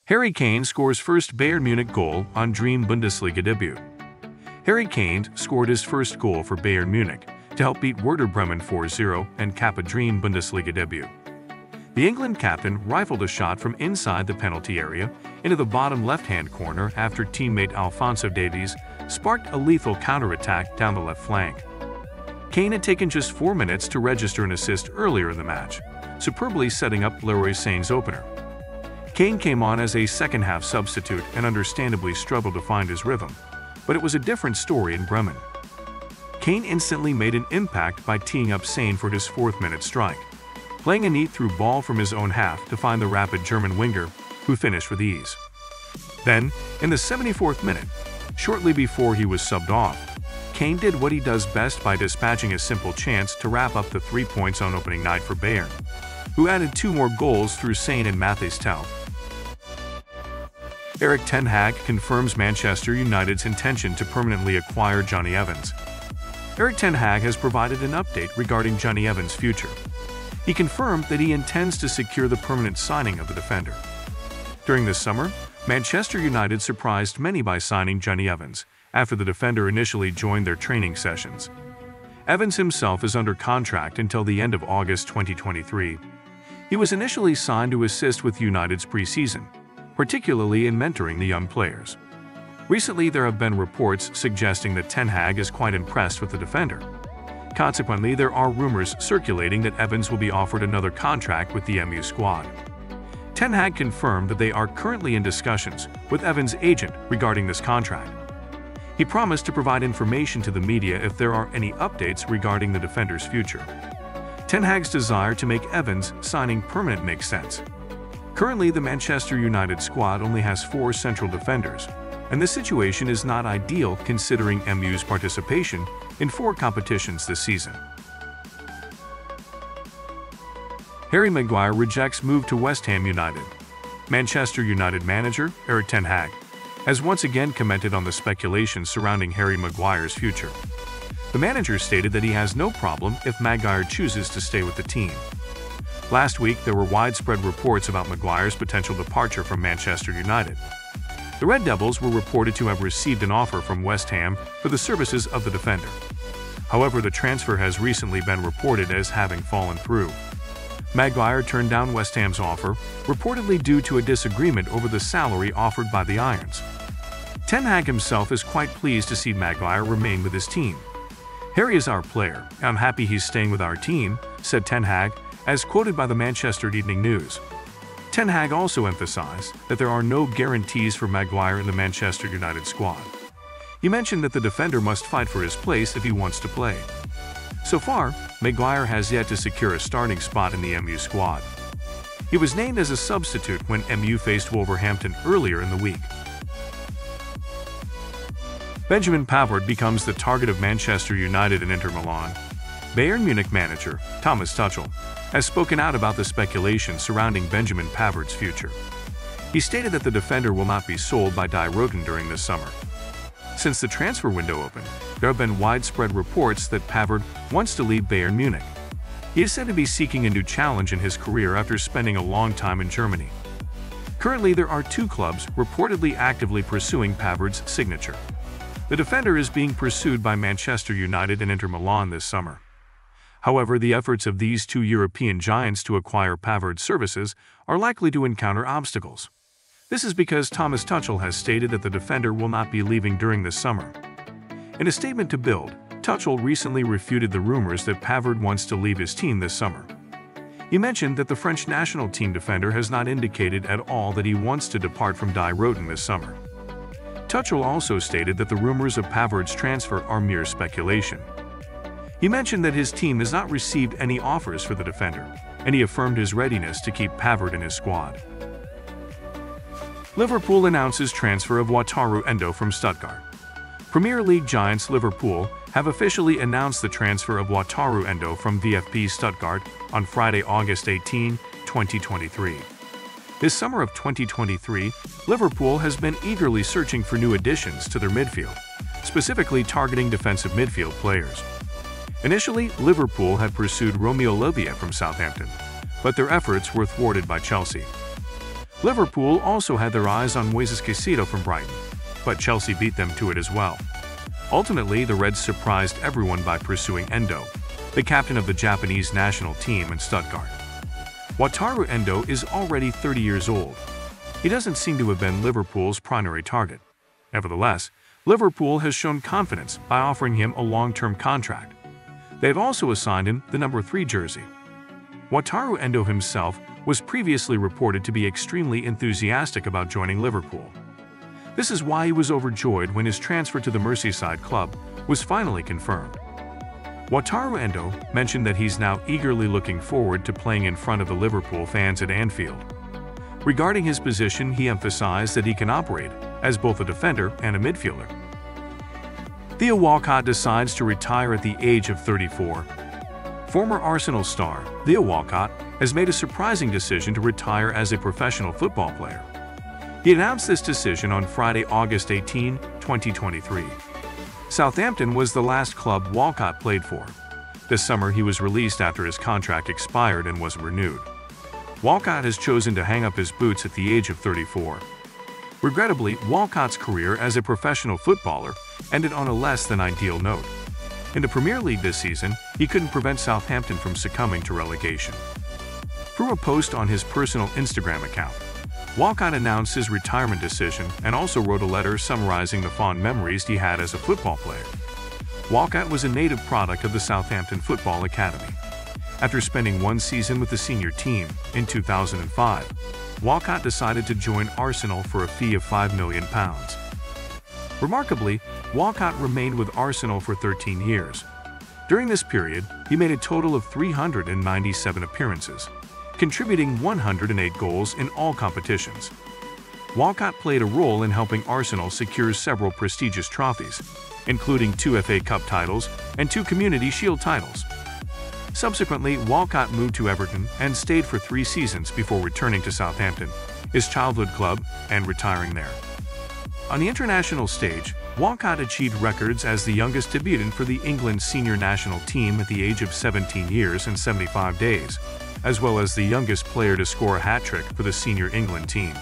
Harry Kane scores first Bayern Munich goal on dream Bundesliga debut. Harry Kane scored his first goal for Bayern Munich to help beat Werder Bremen 4-0 and cap a dream Bundesliga debut. The England captain rifled a shot from inside the penalty area into the bottom left-hand corner after teammate Alphonso Davies sparked a lethal counterattack down the left flank. Kane had taken just 4 minutes to register an assist earlier in the match, superbly setting up Leroy Sané's opener. Kane came on as a second-half substitute and understandably struggled to find his rhythm, but it was a different story in Bremen. Kane instantly made an impact by teeing up Sané for his 4th-minute strike, playing a neat through ball from his own half to find the rapid German winger, who finished with ease. Then, in the 74th minute, shortly before he was subbed off, Kane did what he does best by dispatching a simple chance to wrap up the 3 points on opening night for Bayern, who added 2 more goals through Sané and Mathys Tel. Erik ten Hag confirms Manchester United's intention to permanently acquire Jonny Evans. Erik ten Hag has provided an update regarding Jonny Evans' future. He confirmed that he intends to secure the permanent signing of the defender. During this summer, Manchester United surprised many by signing Jonny Evans after the defender initially joined their training sessions. Evans himself is under contract until the end of August 2023. He was initially signed to assist with United's preseason, particularly in mentoring the young players. Recently, there have been reports suggesting that ten Hag is quite impressed with the defender. Consequently, there are rumors circulating that Evans will be offered another contract with the MU squad. Ten Hag confirmed that they are currently in discussions with Evans' agent regarding this contract. He promised to provide information to the media if there are any updates regarding the defender's future. Ten Hag's desire to make Evans' signing permanent makes sense. Currently, the Manchester United squad only has 4 central defenders, and this situation is not ideal considering MU's participation in 4 competitions this season. Harry Maguire rejects move to West Ham United. Manchester United manager Erik ten Hag has once again commented on the speculation surrounding Harry Maguire's future. The manager stated that he has no problem if Maguire chooses to stay with the team. Last week, there were widespread reports about Maguire's potential departure from Manchester United. The Red Devils were reported to have received an offer from West Ham for the services of the defender. However, the transfer has recently been reported as having fallen through. Maguire turned down West Ham's offer, reportedly due to a disagreement over the salary offered by the Irons. Ten Hag himself is quite pleased to see Maguire remain with his team. "Harry is our player. I'm happy he's staying with our team," said ten Hag, as quoted by the Manchester Evening News. Ten Hag also emphasized that there are no guarantees for Maguire in the Manchester United squad. He mentioned that the defender must fight for his place if he wants to play. So far, Maguire has yet to secure a starting spot in the MU squad. He was named as a substitute when MU faced Wolverhampton earlier in the week. Benjamin Pavard becomes the target of Manchester United and Inter Milan. Bayern Munich manager Thomas Tuchel has spoken out about the speculation surrounding Benjamin Pavard's future. He stated that the defender will not be sold by Die Roten during this summer. Since the transfer window opened, there have been widespread reports that Pavard wants to leave Bayern Munich. He is said to be seeking a new challenge in his career after spending a long time in Germany. Currently, there are 2 clubs reportedly actively pursuing Pavard's signature. The defender is being pursued by Manchester United and Inter Milan this summer. However, the efforts of these 2 European giants to acquire Pavard's services are likely to encounter obstacles. This is because Thomas Tuchel has stated that the defender will not be leaving during this summer. In a statement to Bild, Tuchel recently refuted the rumors that Pavard wants to leave his team this summer. He mentioned that the French national team defender has not indicated at all that he wants to depart from Die Roten this summer. Tuchel also stated that the rumors of Pavard's transfer are mere speculation. He mentioned that his team has not received any offers for the defender, and he affirmed his readiness to keep Pavard in his squad. Liverpool announces transfer of Wataru Endo from Stuttgart. Premier League giants Liverpool have officially announced the transfer of Wataru Endo from VfB Stuttgart on Friday, August 18, 2023. This summer of 2023, Liverpool has been eagerly searching for new additions to their midfield, specifically targeting defensive midfield players. Initially, Liverpool had pursued Romeo Lavia from Southampton, but their efforts were thwarted by Chelsea. Liverpool also had their eyes on Moises Caicedo from Brighton, but Chelsea beat them to it as well. Ultimately, the Reds surprised everyone by pursuing Endo, the captain of the Japanese national team in Stuttgart. Wataru Endo is already 30 years old. He doesn't seem to have been Liverpool's primary target. Nevertheless, Liverpool has shown confidence by offering him a long-term contract. They have also assigned him the number 3 jersey. Wataru Endo himself was previously reported to be extremely enthusiastic about joining Liverpool. This is why he was overjoyed when his transfer to the Merseyside club was finally confirmed. Wataru Endo mentioned that he's now eagerly looking forward to playing in front of the Liverpool fans at Anfield. Regarding his position, he emphasized that he can operate as both a defender and a midfielder. Theo Walcott decides to retire at the age of 34. Former Arsenal star Theo Walcott has made a surprising decision to retire as a professional football player. He announced this decision on Friday, August 18, 2023. Southampton was the last club Walcott played for. This summer, he was released after his contract expired and wasn't renewed. Walcott has chosen to hang up his boots at the age of 34. Regrettably, Walcott's career as a professional footballer ended on a less than ideal note. In the Premier League this season, he couldn't prevent Southampton from succumbing to relegation. Through a post on his personal Instagram account, Walcott announced his retirement decision and also wrote a letter summarizing the fond memories he had as a football player. Walcott was a native product of the Southampton Football Academy. After spending 1 season with the senior team in 2005, Walcott decided to join Arsenal for a fee of £5 million. Remarkably, Walcott remained with Arsenal for 13 years. During this period, he made a total of 397 appearances, contributing 108 goals in all competitions. Walcott played a role in helping Arsenal secure several prestigious trophies, including 2 FA Cup titles and 2 Community Shield titles. Subsequently, Walcott moved to Everton and stayed for 3 seasons before returning to Southampton, his childhood club, and retiring there. On the international stage, Walcott achieved records as the youngest debutant for the England senior national team at the age of 17 years and 75 days, as well as the youngest player to score a hat-trick for the senior England team.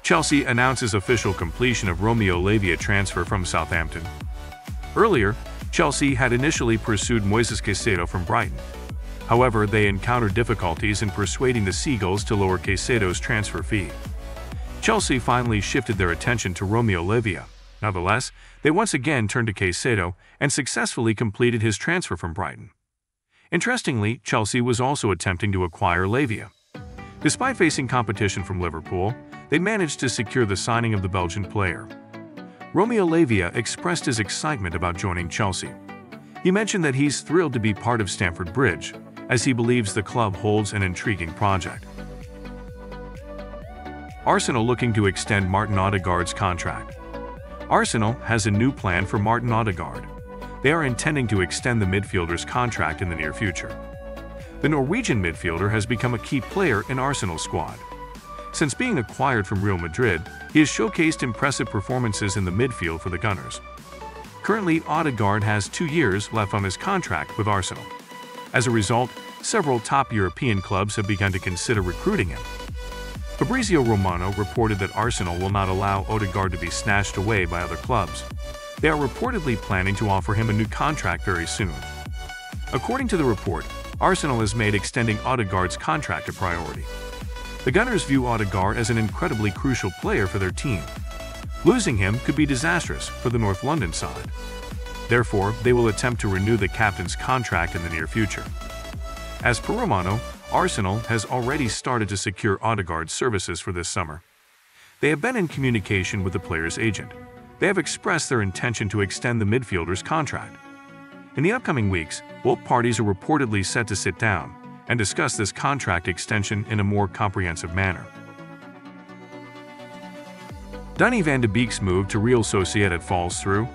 Chelsea announces official completion of Romeo Lavia transfer from Southampton. Earlier, Chelsea had initially pursued Moises Caicedo from Brighton. However, they encountered difficulties in persuading the Seagulls to lower Caicedo's transfer fee. Chelsea finally shifted their attention to Romeo Lavia. Nonetheless, they once again turned to Caicedo and successfully completed his transfer from Brighton. Interestingly, Chelsea was also attempting to acquire Lavia. Despite facing competition from Liverpool, they managed to secure the signing of the Belgian player. Romeo Lavia expressed his excitement about joining Chelsea. He mentioned that he's thrilled to be part of Stamford Bridge, as he believes the club holds an intriguing project. Arsenal looking to extend Martin Odegaard's contract. Arsenal has a new plan for Martin Odegaard. They are intending to extend the midfielder's contract in the near future. The Norwegian midfielder has become a key player in Arsenal's squad. Since being acquired from Real Madrid, he has showcased impressive performances in the midfield for the Gunners. Currently, Odegaard has 2 years left on his contract with Arsenal. As a result, several top European clubs have begun to consider recruiting him. Fabrizio Romano reported that Arsenal will not allow Odegaard to be snatched away by other clubs. They are reportedly planning to offer him a new contract very soon. According to the report, Arsenal has made extending Odegaard's contract a priority. The Gunners view Odegaard as an incredibly crucial player for their team. Losing him could be disastrous for the North London side. Therefore, they will attempt to renew the captain's contract in the near future. As per Romano, Arsenal has already started to secure Odegaard's services for this summer. They have been in communication with the player's agent. They have expressed their intention to extend the midfielder's contract. In the upcoming weeks, both parties are reportedly set to sit down and discuss this contract extension in a more comprehensive manner. Donny van de Beek's move to Real Sociedad falls through.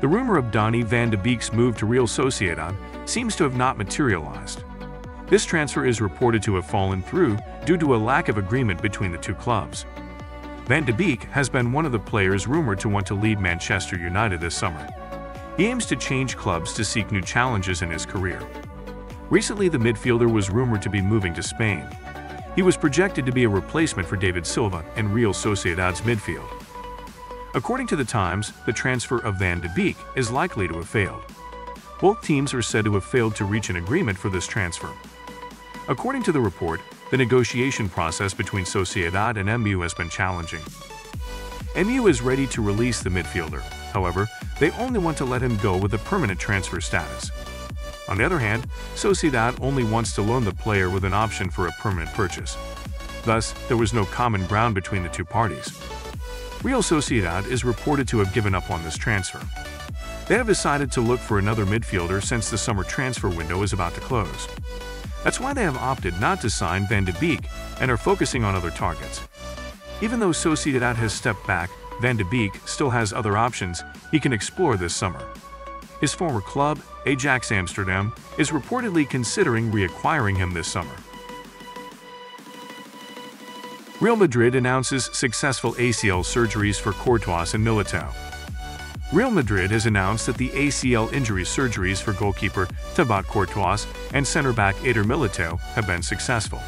The rumor of Donny van de Beek's move to Real Sociedad seems to have not materialized. This transfer is reported to have fallen through due to a lack of agreement between the 2 clubs. Van de Beek has been one of the players rumored to want to leave Manchester United this summer. He aims to change clubs to seek new challenges in his career. Recently, the midfielder was rumored to be moving to Spain. He was projected to be a replacement for David Silva in Real Sociedad's midfield. According to the Times, the transfer of Van de Beek is likely to have failed. Both teams are said to have failed to reach an agreement for this transfer. According to the report, the negotiation process between Sociedad and MU has been challenging. MU is ready to release the midfielder. However, they only want to let him go with a permanent transfer status. On the other hand, Sociedad only wants to loan the player with an option for a permanent purchase. Thus, there was no common ground between the two parties. Real Sociedad is reported to have given up on this transfer. They have decided to look for another midfielder since the summer transfer window is about to close. That's why they have opted not to sign Van de Beek and are focusing on other targets. Even though Sociedad has stepped back, Van de Beek still has other options he can explore this summer. His former club, Ajax Amsterdam, is reportedly considering reacquiring him this summer. Real Madrid announces successful ACL surgeries for Courtois and Militao. Real Madrid has announced that the ACL injury surgeries for goalkeeper Thibaut Courtois and center-back Eder Militao have been successful.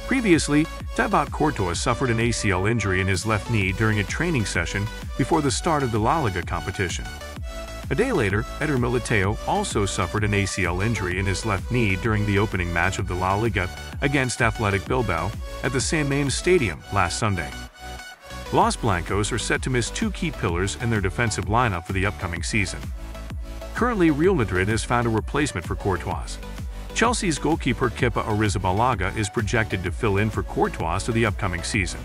Previously, Thibaut Courtois suffered an ACL injury in his left knee during a training session before the start of the La Liga competition. A day later, Eder Militao also suffered an ACL injury in his left knee during the opening match of the La Liga against Athletic Bilbao at the San Mamés Stadium last Sunday. Los Blancos are set to miss two key pillars in their defensive lineup for the upcoming season. Currently, Real Madrid has found a replacement for Courtois. Chelsea's goalkeeper Kepa Arrizabalaga is projected to fill in for Courtois to the upcoming season.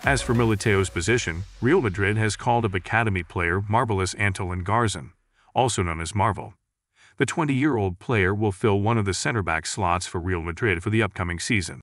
As for Militao's position, Real Madrid has called up academy player Marvelous Antolin Garzon, also known as Marvel. The 20-year-old player will fill one of the center-back slots for Real Madrid for the upcoming season.